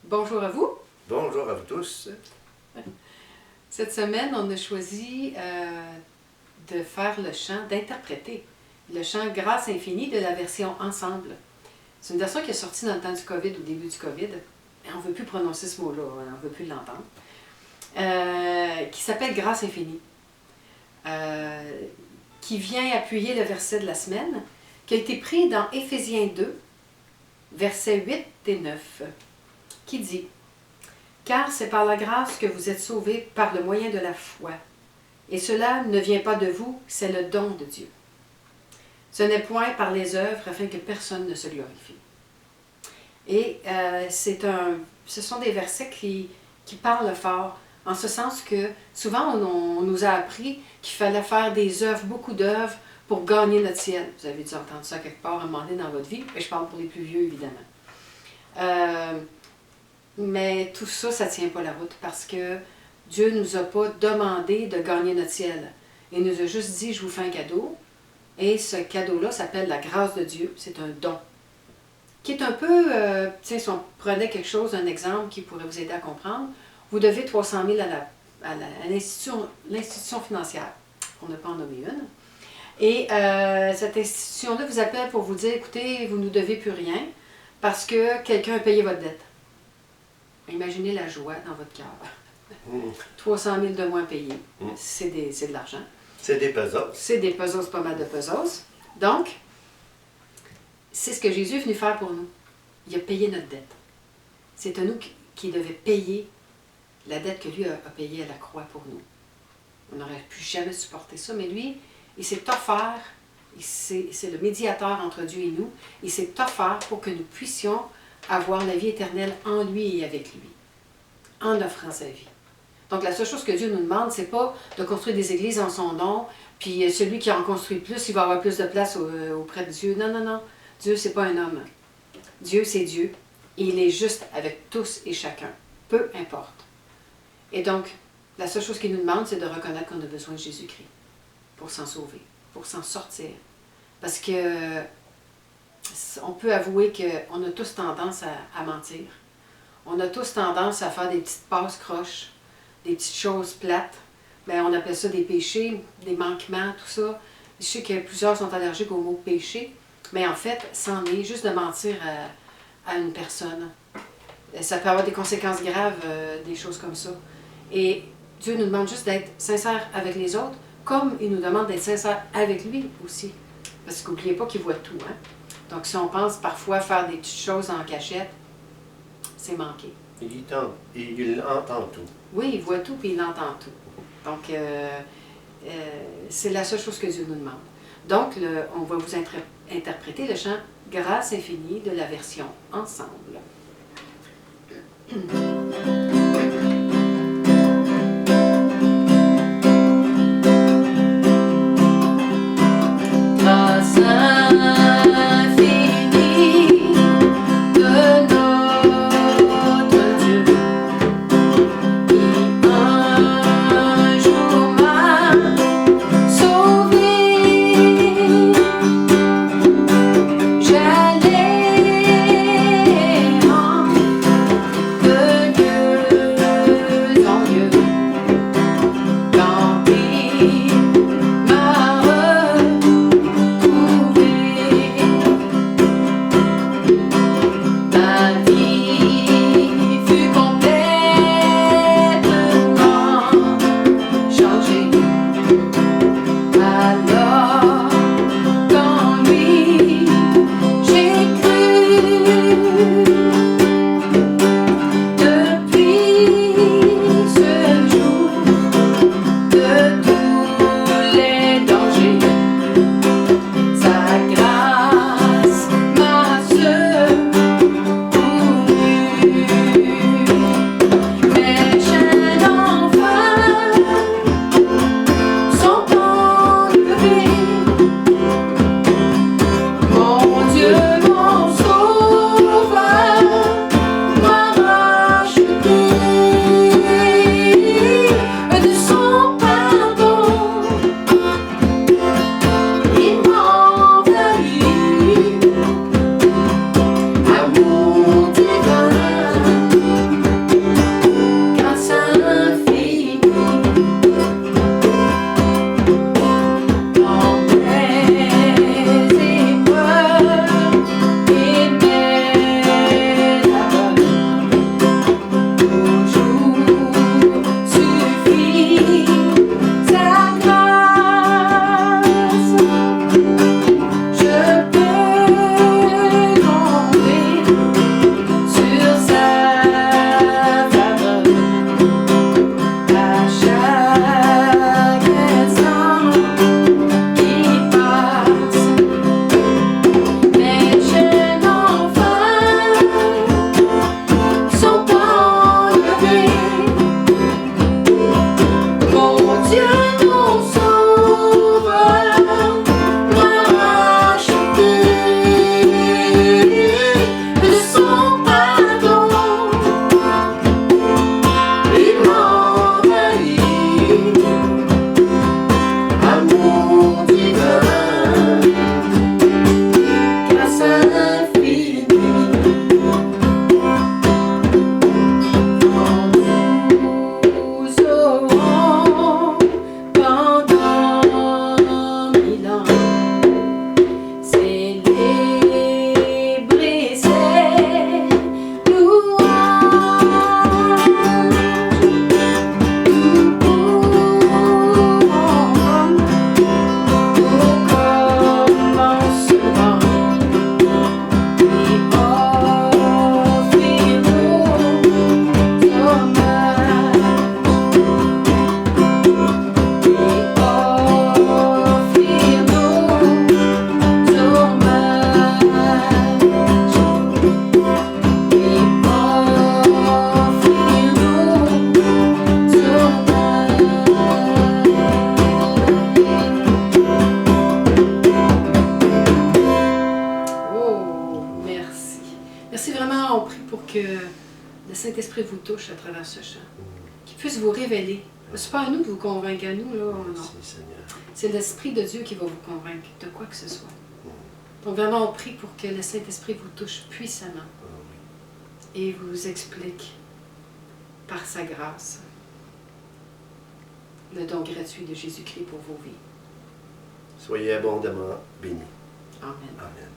Bonjour à vous. Bonjour à vous tous. Cette semaine, on a choisi de faire le chant, d'interpréter le chant Grâce infinie de la version Ensemble. C'est une version qui est sortie dans le temps du COVID, au début du COVID. Et on ne veut plus prononcer ce mot-là, on ne veut plus l'entendre. Qui s'appelle Grâce infinie. Qui vient appuyer le verset de la semaine, qui a été pris dans Éphésiens 2, versets 8 et 9, qui dit « Car c'est par la grâce que vous êtes sauvés par le moyen de la foi. Et cela ne vient pas de vous, c'est le don de Dieu. Ce n'est point par les œuvres afin que personne ne se glorifie. » Et ce sont des versets qui parlent fort, en ce sens que souvent on nous a appris qu'il fallait faire des œuvres, beaucoup d'œuvres, pour gagner notre ciel. Vous avez dû entendre ça quelque part à un moment donné dans votre vie, et je parle pour les plus vieux évidemment. Mais tout ça, ça ne tient pas la route parce que Dieu ne nous a pas demandé de gagner notre ciel. Il nous a juste dit, je vous fais un cadeau. Et ce cadeau-là s'appelle la grâce de Dieu. C'est un don. Qui est un peu, si on prenait quelque chose, un exemple qui pourrait vous aider à comprendre, vous devez 300 000 à l'institution financière. On n'a pas en nommé une. Et cette institution-là vous appelle pour vous dire, écoutez, vous ne nous devez plus rien parce que quelqu'un a payé votre dette. Imaginez la joie dans votre cœur. 300 000 de moins payés, c'est de l'argent. C'est des puzzles. C'est des puzzles, pas mal de puzzles. Donc, c'est ce que Jésus est venu faire pour nous. Il a payé notre dette. C'est à nous qui devait payer la dette que lui a payée à la croix pour nous. On n'aurait pu jamais supporter ça, mais lui, il s'est offert, c'est le médiateur entre Dieu et nous, il s'est offert pour que nous puissions avoir la vie éternelle en lui et avec lui, en offrant sa vie. Donc la seule chose que Dieu nous demande, c'est pas de construire des églises en son nom, puis celui qui en construit plus, il va avoir plus de place auprès de Dieu. Non, non, non. Dieu, c'est pas un homme. Dieu, c'est Dieu. Et il est juste avec tous et chacun. Peu importe. Et donc, la seule chose qu'il nous demande, c'est de reconnaître qu'on a besoin de Jésus-Christ pour s'en sauver, pour s'en sortir. Parce que on peut avouer qu'on a tous tendance à mentir. On a tous tendance à faire des petites passes croches, des petites choses plates. Bien, on appelle ça des péchés, des manquements, tout ça. Je sais que plusieurs sont allergiques au mot péché, mais en fait, c'en est juste de mentir à une personne. Ça peut avoir des conséquences graves, des choses comme ça. Et Dieu nous demande juste d'être sincère avec les autres, comme il nous demande d'être sincère avec lui aussi. Parce qu'oubliez pas qu'il voit tout, hein? Donc, si on pense parfois faire des petites choses en cachette, c'est manqué. Il entend tout. Oui, il voit tout puis il entend tout. Donc, c'est la seule chose que Dieu nous demande. Donc, on va vous interpréter le chant « Grâce infinie » de la version « Ensemble ». J'allais pour que le Saint-Esprit vous touche à travers ce chant. Qu'il puisse vous révéler. Ce n'est pas à nous de vous convaincre, à nous, là, non. Merci, Seigneur. C'est l'Esprit de Dieu qui va vous convaincre de quoi que ce soit. Donc vraiment, on prie pour que le Saint-Esprit vous touche puissamment et vous explique par sa grâce le don gratuit de Jésus-Christ pour vos vies. Soyez abondamment bénis. Amen. Amen.